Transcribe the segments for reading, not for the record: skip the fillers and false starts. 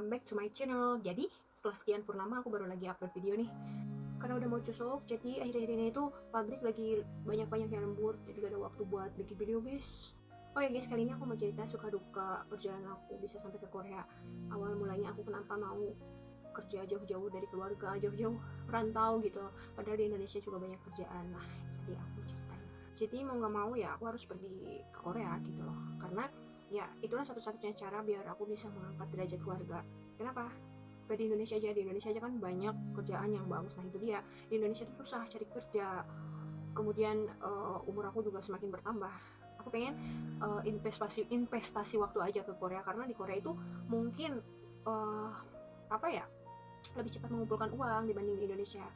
welcome back to my channel. Jadi setelah sekian purnama aku baru lagi upload video nih. Karena udah mau cusok, jadi akhir-akhir ini tuh pabrik lagi banyak-banyak yang lembur, jadi gak ada waktu buat bikin video guys. Oh ya guys, kali ini aku mau cerita suka duka perjalanan aku bisa sampai ke Korea. Awal mulanya aku kenapa mau kerja jauh-jauh dari keluarga, jauh-jauh rantau gitu. Padahal di Indonesia juga banyak kerjaan. Nah, tadi aku ceritain. Jadi mau gak mau ya aku harus pergi ke Korea gitu loh. Karena ya itulah satu-satunya cara biar aku bisa mengangkat derajat keluarga. Kenapa? Gak di Indonesia aja, di Indonesia aja kan banyak kerjaan yang bagus. Nah itu dia, di Indonesia tuh susah cari kerja. Kemudian umur aku juga semakin bertambah. Aku pengen investasi waktu aja ke Korea, karena di Korea itu mungkin apa ya, lebih cepat mengumpulkan uang dibanding di Indonesia.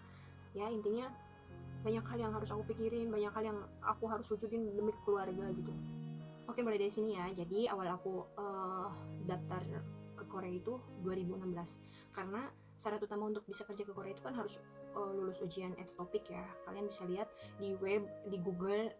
Ya intinya banyak hal yang harus aku pikirin, banyak hal yang aku harus wujudin demi keluarga gitu. Oke, mulai dari sini ya. Jadi awal aku daftar ke Korea itu 2016. Karena syarat utama untuk bisa kerja ke Korea itu kan harus lulus ujian F-Topic ya. Kalian bisa lihat di web, di Google,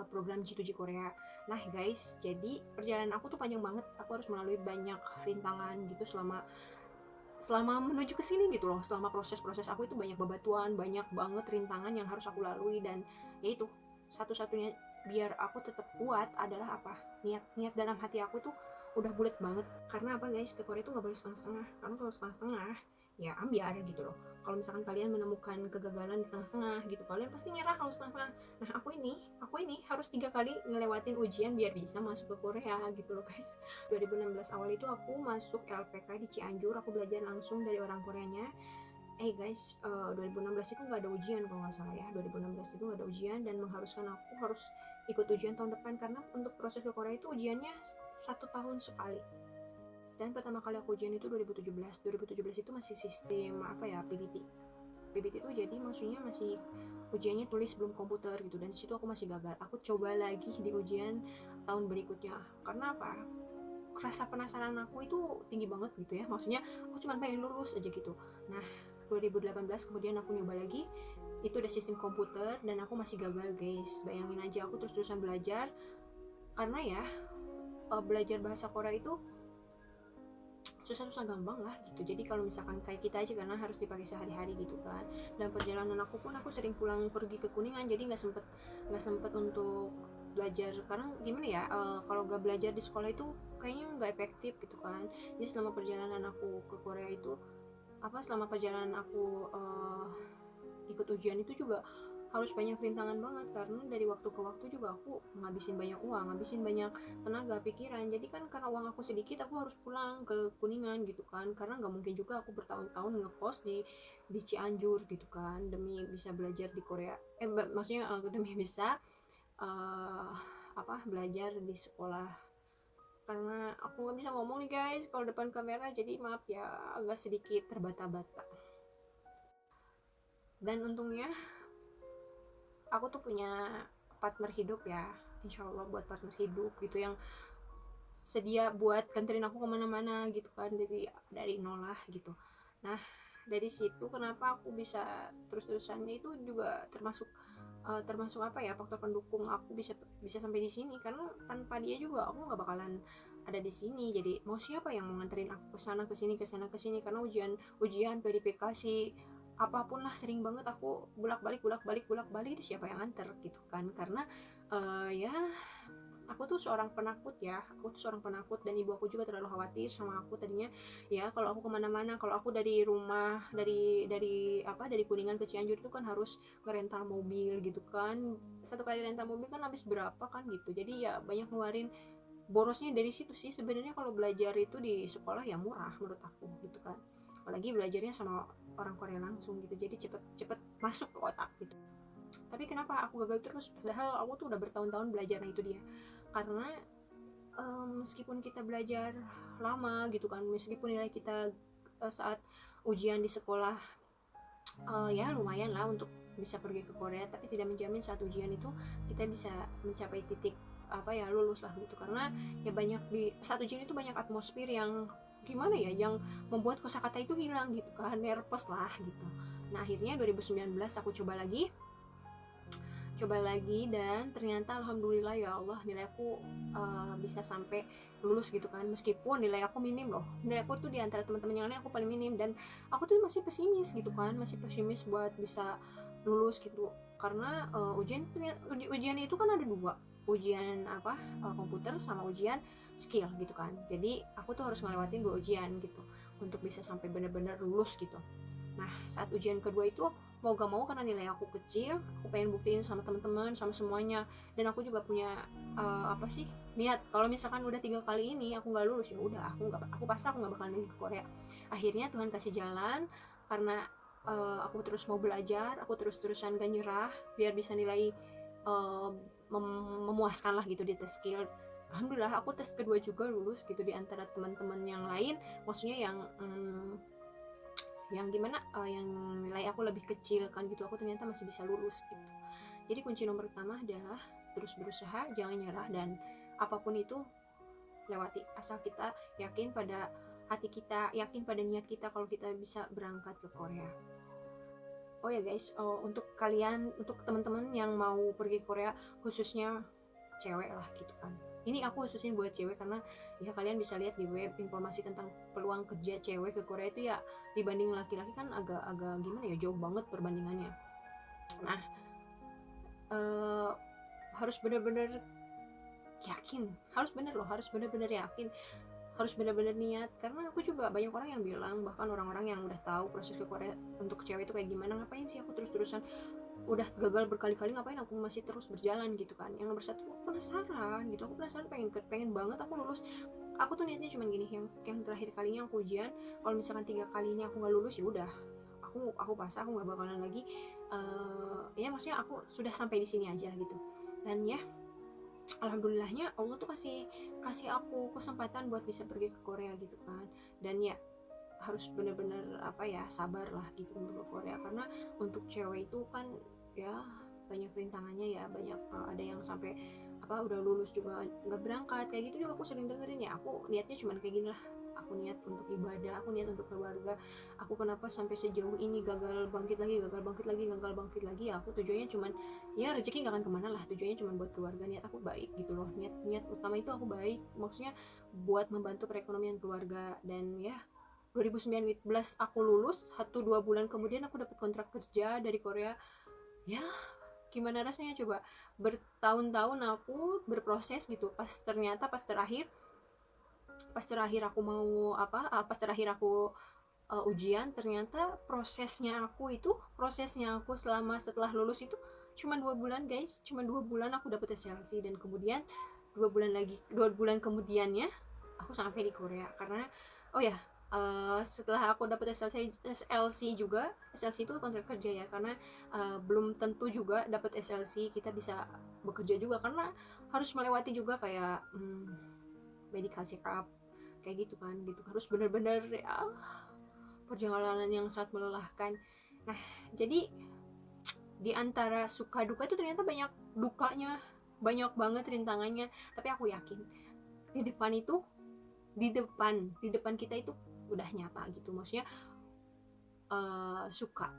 program G2G Korea. Nah guys, jadi perjalanan aku tuh panjang banget. Aku harus melalui banyak rintangan gitu selama menuju ke sini gitu loh. Selama proses-proses aku itu banyak bebatuan, banyak banget rintangan yang harus aku lalui. Dan yaitu satu-satunya biar aku tetap kuat adalah apa, niat dalam hati aku tuh udah bulat banget. Karena apa guys, ke Korea itu nggak boleh setengah-setengah. Karena kalau setengah-setengah ya ambiar gitu loh. Kalau misalkan kalian menemukan kegagalan di tengah-tengah gitu, kalian pasti nyerah kalau setengah-setengah. Nah aku ini harus 3 kali ngelewatin ujian biar bisa masuk ke Korea gitu loh guys. 2016 awal itu aku masuk LPK di Cianjur, aku belajar langsung dari orang Koreanya. Guys, 2016 itu nggak ada ujian kalau nggak salah ya. 2016 itu nggak ada ujian dan mengharuskan aku harus ikut ujian tahun depan, karena untuk proses ke Korea itu ujiannya 1 tahun sekali. Dan pertama kali aku ujian itu 2017. 2017 itu masih sistem apa ya, PBT. PBT itu jadi maksudnya masih ujiannya tulis belum komputer gitu, dan disitu aku masih gagal. Aku coba lagi di ujian tahun berikutnya. Karena apa? Rasa penasaran aku itu tinggi banget gitu ya. Maksudnya aku cuma pengen lulus aja gitu. Nah 2018 kemudian aku nyoba lagi, itu udah sistem komputer dan aku masih gagal guys. Bayangin aja, aku terus-terusan belajar karena ya belajar bahasa Korea itu susah-susah gampang lah gitu. Jadi kalau misalkan kayak kita aja karena harus dipakai sehari-hari gitu kan. Dan perjalanan aku pun aku sering pulang pergi ke Kuningan, jadi nggak sempet untuk belajar. Karena gimana ya, kalau nggak belajar di sekolah itu kayaknya nggak efektif gitu kan. Jadi selama perjalanan aku ke Korea itu, selama perjalanan aku ikut ujian itu juga harus banyak rintangan banget, karena dari waktu ke waktu juga aku ngabisin banyak uang, ngabisin banyak tenaga pikiran. Jadi kan karena uang aku sedikit, aku harus pulang ke Kuningan gitu kan, karena nggak mungkin juga aku bertahun-tahun ngekos di Cianjur gitu kan demi bisa belajar di Korea, maksudnya demi bisa belajar di sekolah. Karena aku nggak bisa ngomong nih guys kalau depan kamera, jadi maaf ya agak sedikit terbata-bata. Dan untungnya aku tuh punya partner hidup ya, insya Allah buat partner hidup gitu yang sedia buat kanterin aku kemana-mana gitu kan, dari nol lah gitu. Nah dari situ kenapa aku bisa terus-terusannya itu juga termasuk apa ya, faktor pendukung aku bisa sampai di sini. Karena tanpa dia juga aku nggak bakalan ada di sini. Jadi mau siapa yang mau nganterin aku ke sana ke sini, karena ujian verifikasi apapun lah sering banget aku bolak-balik itu siapa yang nganter gitu kan. Karena ya aku tuh seorang penakut dan ibu aku juga terlalu khawatir sama aku tadinya ya. Kalau aku kemana-mana, kalau aku dari rumah, dari Kuningan ke Cianjur itu kan harus ngerental mobil gitu kan. Satu kali rental mobil kan habis berapa kan gitu. Jadi ya banyak ngeluarin, borosnya dari situ sih sebenarnya. Kalau belajar itu di sekolah ya murah menurut aku gitu kan, apalagi belajarnya sama orang Korea langsung gitu, jadi cepet masuk ke otak gitu. Tapi kenapa aku gagal terus padahal aku tuh udah bertahun-tahun belajar? Nah itu dia, karena meskipun kita belajar lama gitu kan, meskipun nilai kita saat ujian di sekolah ya lumayan lah untuk bisa pergi ke Korea, tapi tidak menjamin saat ujian itu kita bisa mencapai titik lulus lah gitu. Karena ya banyak di saat ujian itu banyak atmosfer yang gimana ya, yang membuat kosakata itu hilang gitu kan, nervous lah gitu. Nah akhirnya 2019 aku coba lagi coba lagi, dan ternyata alhamdulillah ya Allah, nilai aku bisa sampai lulus gitu kan, meskipun nilai aku minim loh. Nilai aku tuh di antara teman-teman yang lain aku paling minim, dan aku tuh masih pesimis gitu kan, masih pesimis buat bisa lulus gitu, karena ujian itu kan ada dua, ujian komputer sama ujian skill gitu kan. Jadi aku tuh harus ngelewatin 2 ujian gitu untuk bisa sampai benar-benar lulus gitu. Nah, saat ujian kedua itu mau gak mau, karena nilai aku kecil, aku pengen buktiin sama teman-teman, sama semuanya, dan aku juga punya niat kalau misalkan udah 3 kali ini aku nggak lulus, ya udah aku pasrah, aku nggak bakalan lagi ke Korea. Akhirnya Tuhan kasih jalan, karena aku terus mau belajar, aku terus-terusan gak nyerah biar bisa nilai memuaskan lah gitu di tes skill. Alhamdulillah aku tes kedua juga lulus gitu, di antara teman-teman yang lain, maksudnya yang gimana, yang nilai aku lebih kecil kan gitu, aku ternyata masih bisa lulus gitu. Jadi kunci nomor pertama adalah terus berusaha, jangan nyerah, dan apapun itu lewati, asal kita yakin pada hati kita, yakin pada niat kita kalau kita bisa berangkat ke Korea. Oh ya guys, untuk kalian, untuk teman-teman yang mau pergi ke Korea, khususnya cewek lah gitu kan, ini aku khususin buat cewek, karena ya kalian bisa lihat di web informasi tentang peluang kerja cewek ke Korea itu ya dibanding laki-laki kan agak gimana ya, jauh banget perbandingannya. Nah, harus benar-benar yakin, harus benar-benar yakin, harus benar-benar niat, karena aku juga banyak orang yang bilang, bahkan orang-orang yang udah tahu proses ke Korea untuk cewek itu kayak gimana, ngapain sih aku terus-terusan, udah gagal berkali-kali ngapain aku masih terus berjalan gitu kan. Yang nomor satu, aku penasaran gitu, aku penasaran, pengen banget aku lulus. Aku tuh niatnya cuma gini, yang terakhir kalinya aku ujian, kalau misalkan 3 kalinya aku nggak lulus, ya udah aku pasrah, aku nggak bakalan lagi, ya maksudnya aku sudah sampai di sini aja gitu. Dan ya alhamdulillahnya Allah tuh kasih aku kesempatan buat bisa pergi ke Korea gitu kan. Dan ya harus benar-benar sabar lah gitu untuk ke Korea, karena untuk cewek itu kan ya banyak rintangannya ya, banyak, ada yang sampai udah lulus juga nggak berangkat kayak gitu juga, aku sering dengerin. Ya aku niatnya cuma kayak gini lah, aku niat untuk ibadah, aku niat untuk keluarga. Aku kenapa sampai sejauh ini gagal bangkit lagi, ya aku tujuannya cuman ya rezeki nggak akan kemana lah, tujuannya cuma buat keluarga. Niat aku baik gitu loh, niat utama itu aku baik, maksudnya buat membantu perekonomian keluarga. Dan ya 2019 aku lulus, 1-2 bulan kemudian aku dapat kontrak kerja dari Korea. Ya gimana rasanya coba, bertahun-tahun aku berproses gitu, pas terakhir aku mau pas terakhir aku ujian, ternyata prosesnya aku setelah lulus itu cuma 2 bulan guys, cuma 2 bulan aku dapet SLC, dan kemudian 2 bulan kemudiannya aku sampai di Korea. Karena oh ya, setelah aku dapet SLC juga, SLC itu kontrak kerja ya, karena belum tentu juga dapet SLC kita bisa bekerja juga, karena harus melewati juga kayak medical check up kayak gitu kan, gitu harus benar-benar ya, perjalanan yang sangat melelahkan. Nah, jadi di antara suka duka itu ternyata banyak dukanya, banyak banget rintangannya, tapi aku yakin di depan itu, di depan kita itu udah nyata gitu, maksudnya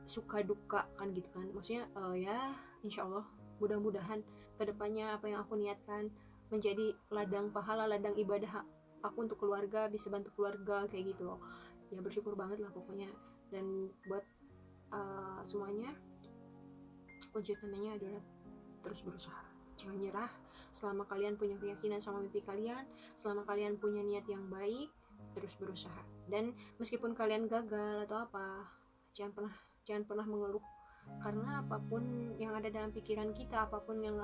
suka duka kan gitu kan, maksudnya ya insya Allah mudah-mudahan kedepannya apa yang aku niatkan menjadi ladang pahala, ladang ibadah aku untuk keluarga, bisa bantu keluarga kayak gitu loh. Ya bersyukur banget lah pokoknya. Dan buat semuanya, kunci utamanya adalah terus berusaha, jangan nyerah. Selama kalian punya keyakinan sama mimpi kalian, selama kalian punya niat yang baik, terus berusaha. Dan meskipun kalian gagal atau apa, jangan pernah mengeluh, karena apapun yang ada dalam pikiran kita, apapun yang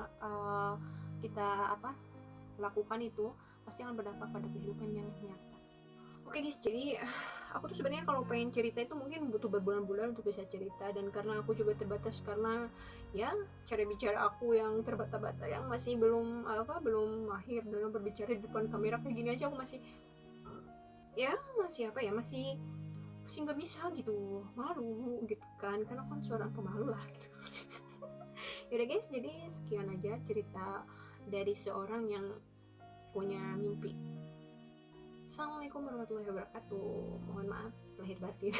kita lakukan itu pasti akan berdampak pada kehidupan yang nyata. Oke guys, jadi aku tuh sebenarnya kalau pengen cerita itu mungkin butuh berbulan-bulan untuk bisa cerita, dan karena aku juga terbatas, karena ya cara bicara aku yang terbata-bata, yang masih belum mahir dalam berbicara di depan kamera kayak gini aja, aku masih masih nggak bisa gitu, malu gitu kan, karena kan seorang pemalu lah gitu. Yaudah guys, jadi sekian aja cerita dari seorang yang punya mimpi. Assalamualaikum warahmatullahi wabarakatuh. Mohon maaf lahir batin.